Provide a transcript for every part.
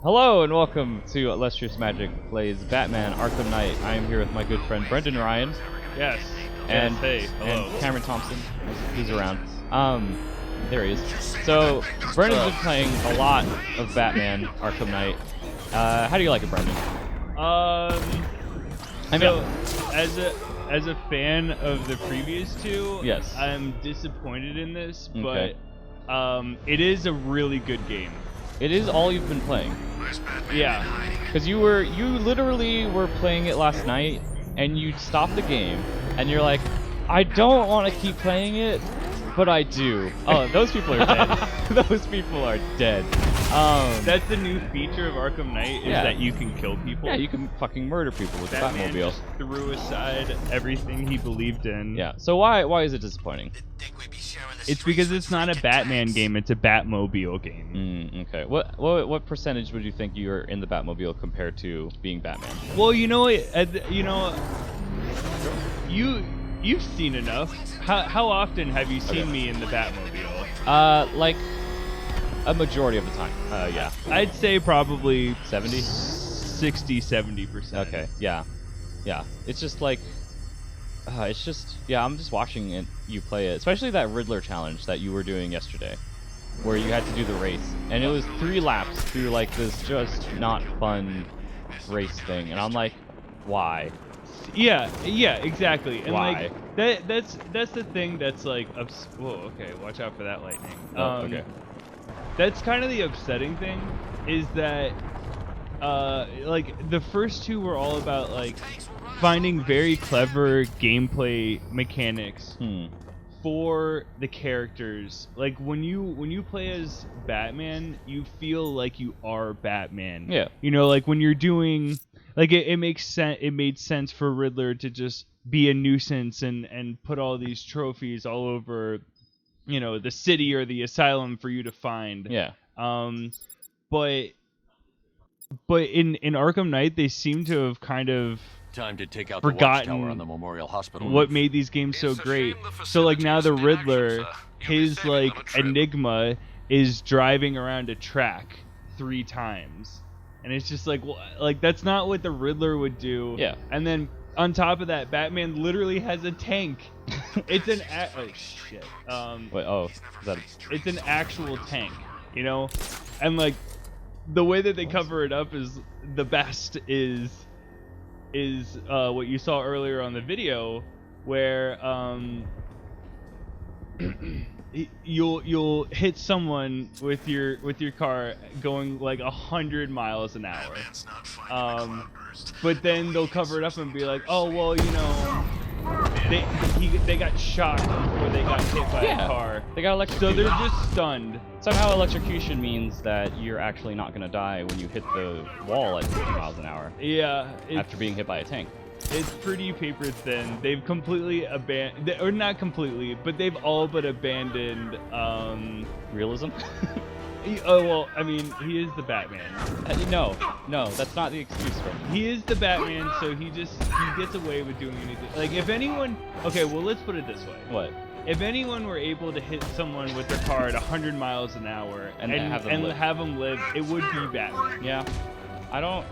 Hello and welcome to Illustrious Magic Plays Batman Arkham Knight. I am here with my good friend Brendan Ryan. Yes. And, hey, hello. and Cameron Thompson, who's around. There he is. So, Brendan's been playing a lot of Batman Arkham Knight. How do you like it, Brendan? As a fan of the previous two, yes, I'm disappointed in this, okay. But it is a really good game. It is all you've been playing. Yeah. Because you literally were playing it last night, and you stopped the game, and you're like, I don't want to keep playing it, but I do. Oh, those people are dead. Those people are dead. That's the new feature of Arkham Knight, is that you can kill people. Yeah, you can fucking murder people with the Batmobile. Just threw aside everything he believed in. Yeah. So why is it disappointing? It's because it's not a Batman game; it's a Batmobile game. Okay. What percentage would you think you're in the Batmobile compared to being Batman? Well, you've seen enough. How often have you seen me in the Batmobile? Like a majority of the time. Yeah. I'd say probably 70%. Okay. Yeah. It's just like. I'm just watching you play it, especially that Riddler challenge that you were doing yesterday, where you had to do the race, and it was 3 laps through like this just not fun race thing, and I'm like, why? Yeah, exactly. And why? Like that's the thing that's like, whoa, okay, watch out for that lightning. Okay. That's kind of the upsetting thing, is that like the first 2 were all about like finding very clever gameplay mechanics for the characters. Like when you play as Batman, you feel like you are Batman. Yeah. Like when you're doing, like it makes sense. It made sense for Riddler to just be a nuisance and put all these trophies all over, the city or the asylum for you to find. Yeah. But in Arkham Knight, they seem to have kind of time to take out forgotten the watchtower on the Memorial Hospital what made these games so great. So like now the Riddler, his like enigma is driving around a track 3 times, and it's just like, well, like that's not what the Riddler would do. Yeah. And then on top of that, Batman literally has a tank. It's an oh shit. Wait, is that it's an actual tank, and like the way that they cover it up is the best is what you saw earlier on the video, where you'll hit someone with your car going like 100 miles an hour, but then they'll cover it up and be like, oh well, they got shocked before they got hit by a car. They got electrocuted. So they're just stunned. Somehow electrocution means that you're actually not going to die when you hit the wall at 50 miles an hour. Yeah. After being hit by a tank. It's pretty paper thin. They've completely abandoned, or not completely, but they've all but abandoned realism. Oh well, I mean, he is the Batman. No, that's not the excuse for him. He is the Batman, so he gets away with doing anything. Like if anyone, okay, well let's put it this way. What? If anyone were able to hit someone with their car at 100 miles an hour and have them live, it would be Batman. Yeah. I'm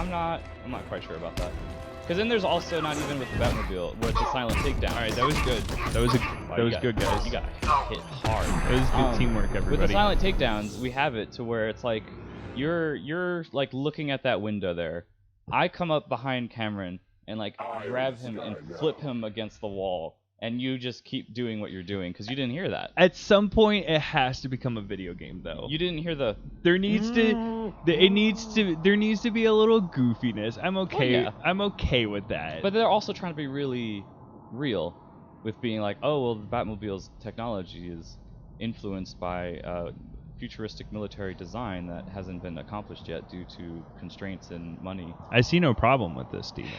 not quite sure about that. Because then there's also not even with the Batmobile, where it's a silent takedown. All right, that was good. That was good, guys. You got hit hard. It was good teamwork, everybody. With the silent takedowns, we have it to where it's like you're like looking at that window there. I come up behind Cameron and like grab him and flip him against the wall, and you just keep doing what you're doing because you didn't hear that. At some point, it has to become a video game, though. You didn't hear the. There needs to be a little goofiness. I'm okay. Oh, yeah. I'm okay with that. But they're also trying to be really real, with being like, oh well, the Batmobile's technology is influenced by futuristic military design that hasn't been accomplished yet due to constraints and money. I see no problem with this, Steven.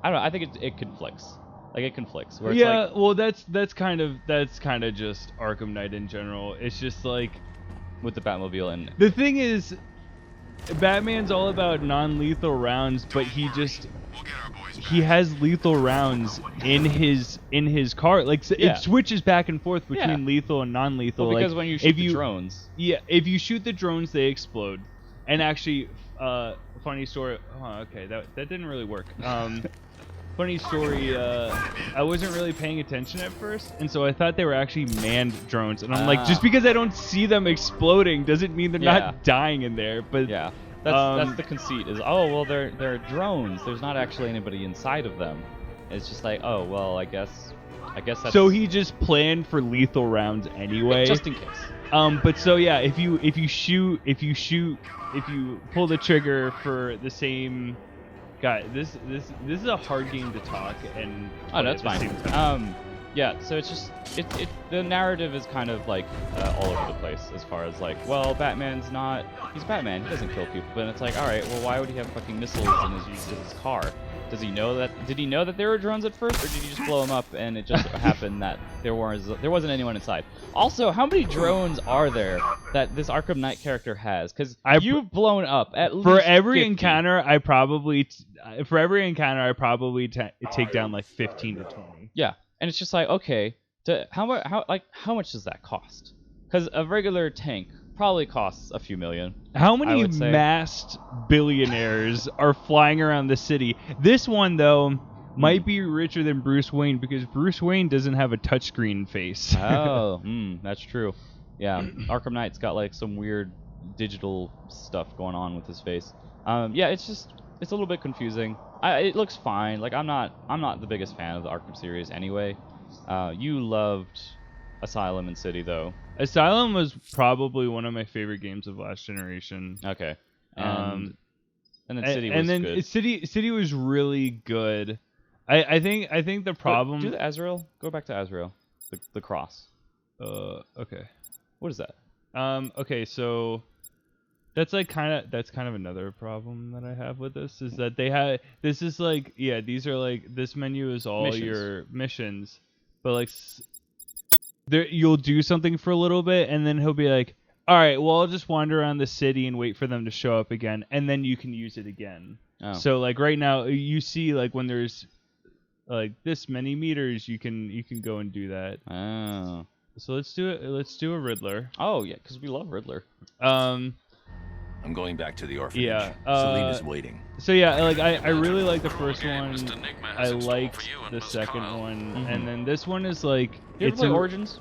I don't know. I think it conflicts. Like it conflicts. Where Yeah, it's like, well, that's kind of just Arkham Knight in general. It's just like with the Batmobile and the thing is, Batman's all about non-lethal rounds, but he has lethal rounds in his car. Like it switches back and forth between lethal and non-lethal. Well, because like, when you shoot the drones, if you shoot the drones, they explode. And actually, funny story. Oh, okay, that didn't really work. Funny story. I wasn't really paying attention at first, and so I thought they were actually manned drones. And I'm like, just because I don't see them exploding doesn't mean they're not dying in there. But yeah, that's the conceit. Is oh well, they're drones. There's not actually anybody inside of them. It's just like, oh well, I guess that's. So he just planned for lethal rounds anyway, just in case. But so yeah, if you pull the trigger for the same. God, this is a hard game to talk and. Oh, that's fine. Yeah, so it's just the narrative is kind of like all over the place as far as like, well, he's Batman, he doesn't kill people, but it's like, all right, well, why would he have fucking missiles in his car? Did he know that there were drones at first, or did he just blow them up and it just happened that there wasn't anyone inside? Also, how many drones are there that this Arkham Knight character has? Because you've blown up at least for every 50. encounter. I probably take down like 15 to 20. Yeah, and it's just like, okay, how much does that cost? Because a regular tank probably costs a few million. How many masked billionaires are flying around the city? This one, though, might be richer than Bruce Wayne because Bruce Wayne doesn't have a touchscreen face. Oh, that's true. Yeah, Arkham Knight's got like some weird digital stuff going on with his face. Yeah, it's a little bit confusing. It looks fine. Like I'm not the biggest fan of the Arkham series anyway. You loved Asylum and City though. Asylum was probably one of my favorite games of last generation. Okay. And then City was good. City was really good. I think the problem. Do the Azrael. Go back to Azrael. The cross. Okay. What is that? Okay, so that's kind of another problem that I have with this is that these are like this menu is all missions. Your missions, but like you'll do something for a little bit and then he'll be like, all right, well, I'll just wander around the city and wait for them to show up again, and then you can use it again. Oh. So like right now you see like when there's like this many meters, you can go and do that. Oh. So let's do it. Let's do a Riddler. Oh yeah, because we love Riddler. I'm going back to the orphanage. Yeah. Selena's waiting. So yeah, like I really like the first one. I liked the second one, and then this one is like You ever play Origins?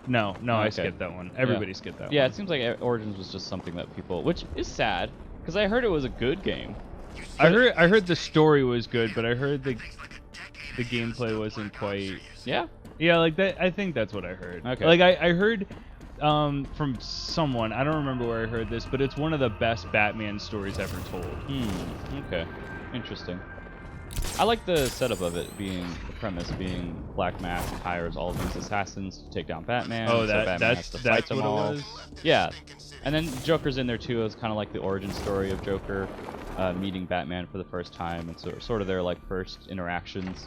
No, Okay. I skipped that one. Everybody skipped that one. Yeah, it seems like Origins was just something that people, which is sad, because I heard it was a good game. I heard the story was good, but I heard the gameplay wasn't quite. Yeah. Yeah, like that. I think that's what I heard. Okay. Like I heard from someone. I don't remember where I heard this, but it's one of the best Batman stories ever told. Okay. Interesting. I like the setup of it being the premise being Black Mask hires all these assassins to take down Batman. Oh, so Batman has to fight them what all. it was. Yeah, and then Joker's in there too. It's kind of like the origin story of Joker meeting Batman for the first time, and sort of their like first interactions.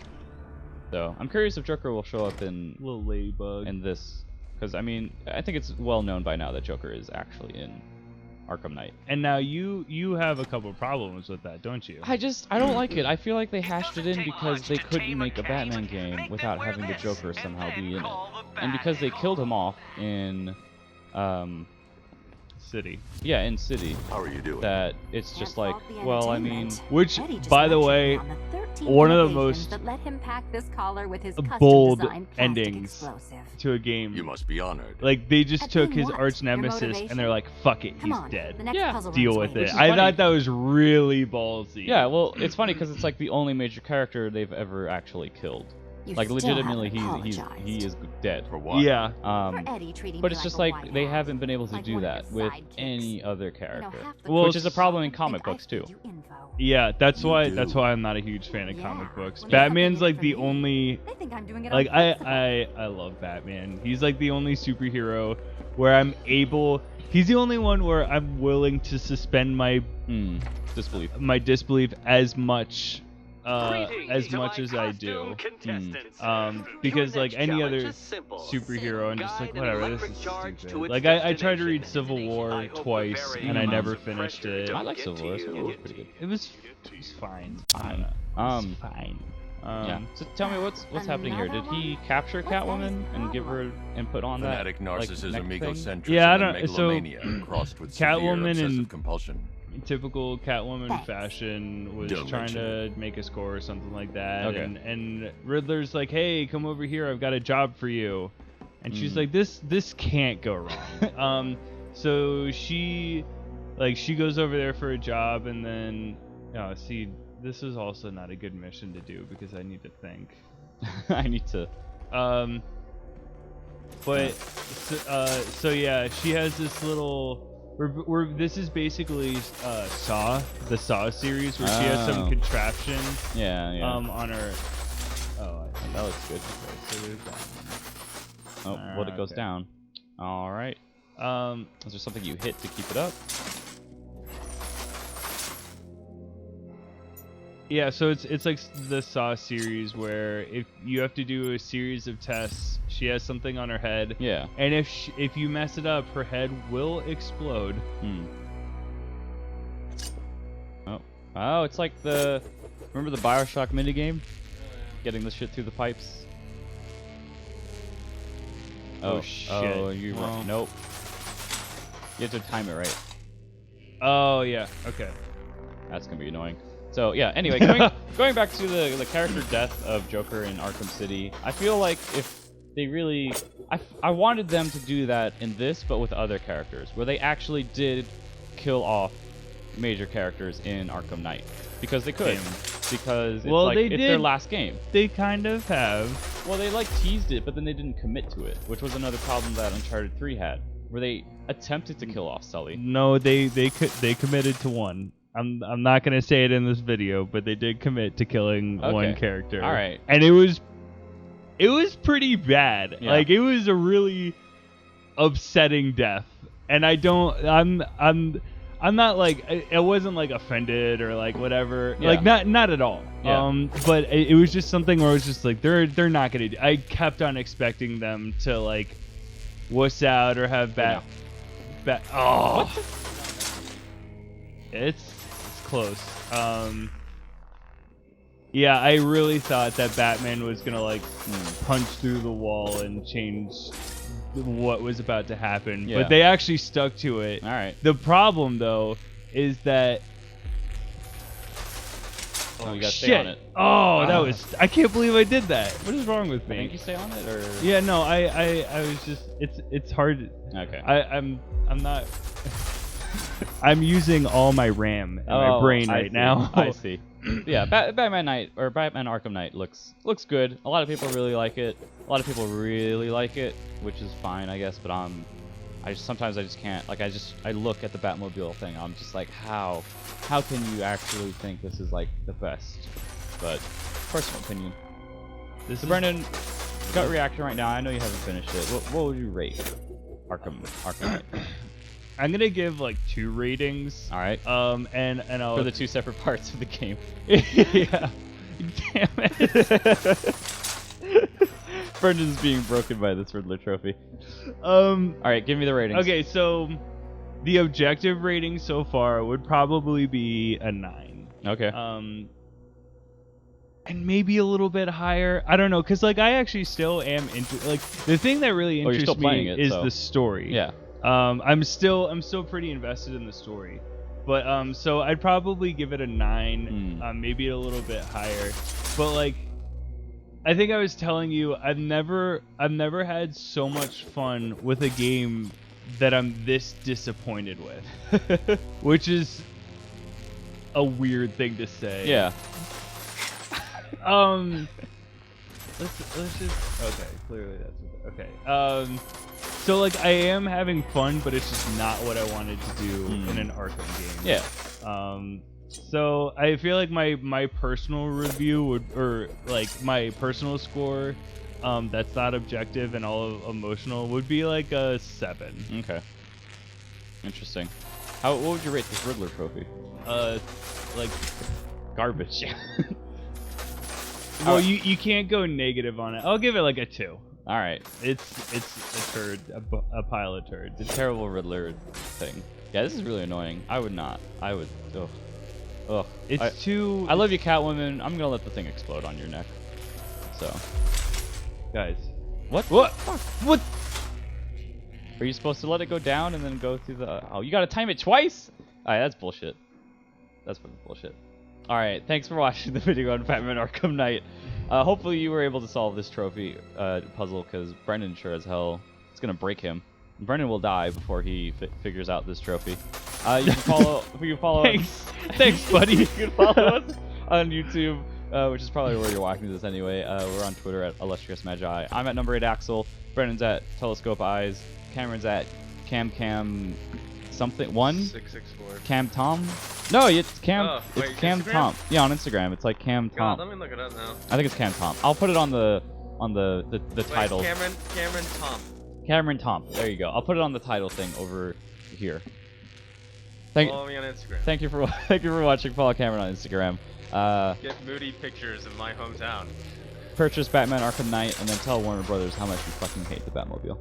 So I'm curious if Joker will show up in Little ladybug. in this, because I mean I think it's well known by now that Joker is actually in Arkham Knight. And now you have a couple problems with that, don't you? I don't like it. I feel like they hashed it in because they couldn't make a Batman game without having the Joker somehow be in it. And because they killed him off in City. Yeah, in City. How are you doing? That it's just like, well, I mean, which by the way, one of the most bold endings to a game. You must be honored. Like they just took his arch nemesis and they're like, fuck it, he's dead. Yeah. Deal with it. I thought that was really ballsy. Yeah, well, it's funny because it's like the only major character they've ever actually killed. Like legitimately, he is dead. For what? Yeah. But it's just like they haven't been able to do that with any other character, Well, which is a problem in comic books too. Yeah, that's why I'm not a huge fan of comic books. Batman's like the only like I love Batman. He's like the only superhero where I'm able. He's the only one where I'm willing to suspend my disbelief as much as I do. Because like any other superhero, I'm just like, whatever, this is stupid. Like I tried to read Civil War twice and I never finished it. I like Civil War. Civil War was pretty good. It was fine. Fine. It's fine. Yeah. So tell me what's happening here. Did he capture Catwoman and give her input on that? Fanatic narcissism, like, egocentrism, Yeah, I don't. and So megalomania crossed with Catwoman severe and obsessive compulsion. typical Catwoman fashion, was Don't trying mention to make a score or something like that. Okay. And Riddler's like, "Hey, come over here. I've got a job for you." And she's like, "This can't go wrong." So she goes over there for a job, and then see, this is also not a good mission to do because I need to think. I need to. But so yeah, she has this little. This is basically Saw, the Saw series, where she has some contraption. Yeah. On her. Oh, I think that looks good. so there's that. Oh, well, it goes down. All right. Is there something you hit to keep it up? Yeah, so it's like the Saw series where if you have to do a series of tests, she has something on her head. Yeah. And if you mess it up, her head will explode. Oh, it's like remember the BioShock minigame? Getting the shit through the pipes. Oh shit. Oh, you nope. You have to time it right. Oh yeah. Okay. That's gonna be annoying. So yeah. Anyway, going back to the character death of Joker in Arkham City, I feel like if they really, I wanted them to do that in this, but with other characters, where they actually did kill off major characters in Arkham Knight, because they could. Because it's it's their last game. They kind of have. Well, they teased it, but then they didn't commit to it, which was another problem that Uncharted 3 had, where they attempted to kill off Sully. No, they committed to one. I'm not gonna say it in this video, but they did commit to killing one character. All right. And it was pretty bad. Yeah. It was a really upsetting death. And I'm not I wasn't offended or whatever. Yeah. Not at all. Yeah. But it was just something where I was just they're not gonna do. I kept on expecting them to wuss out or have oh. What? It's close. Yeah, I really thought that Batman was gonna punch through the wall and change what was about to happen, Yeah. but they actually stuck to it. All right. The problem though is that you gotta shit. stay on it. Oh, that was, I can't believe I did that. What is wrong with me? I think you stay on it, or Yeah, no, I was just, it's hard. okay. I'm not. I'm using all my RAM in my brain right now. I see. Yeah, Batman Knight or Batman Arkham Knight looks good. A lot of people really like it. A lot of people really like it, which is fine, I guess. But sometimes I just can't. I look at the Batmobile thing. I'm just like, how can you actually think this is the best? But personal opinion. So Brendan, gut reaction right now. I know you haven't finished it. What would you rate Arkham Knight? I'm gonna give 2 ratings. All right. And I'll For the 2 separate parts of the game. Yeah. Damn it. Brendan's being broken by this Riddler trophy. All right, give me the ratings. Okay, so the objective rating so far would probably be a 9. Okay. And maybe a little bit higher. I don't know, cause I actually still am into the thing that really interests me is the story. Yeah. I'm still pretty invested in the story, but so I'd probably give it a 9, maybe a little bit higher. But I think I was telling you, I've never had so much fun with a game that I'm this disappointed with, which is a weird thing to say. Yeah. Let's just, okay, clearly that's okay. So I am having fun, but it's just not what I wanted to do in an Arkham game. Yeah. So I feel like my personal review would, or my personal score, that's not objective and all emotional, would be a 7. Okay. Interesting. What would you rate this Riddler trophy? Garbage. Well, you can't go negative on it. I'll give it a 2. All right. It's a turd, a pile of turds. The terrible Riddler thing. Yeah, this is really annoying. I would not. I would. Ugh. It's too. I love you, Catwoman. I'm gonna let the thing explode on your neck. So. Guys. What? What? Are you supposed to let it go down and then go through the? Oh, you gotta time it twice. All right, that's bullshit. That's fucking bullshit. All right, thanks for watching the video on Batman Arkham Knight. Hopefully you were able to solve this trophy puzzle, because Brendan sure as hell it's gonna break him. Brendan will die before he figures out this trophy. You can follow. Thanks, buddy. You can follow us on YouTube, which is probably where you're watching this anyway. We're on Twitter at Illustrious Magi. I'm at number 8 Axel. Brendan's at Telescope Eyes. Cameron's at Cam something 1664. Cam Tom. No, it's Cam. Oh, wait, it's Cam Instagram? Tom. Yeah, on Instagram. It's like Cam Tom. God, let me look it up now. I think it's Cam Tom. I'll put it on the Wait, title. Cameron Tom. Cameron Tom. There you go. I'll put it on the title thing over here. Follow me on Instagram. Thank you for watching. Follow Cameron on Instagram. Get moody pictures of my hometown. Purchase Batman Arkham Knight, and then tell Warner Brothers how much you fucking hate the Batmobile.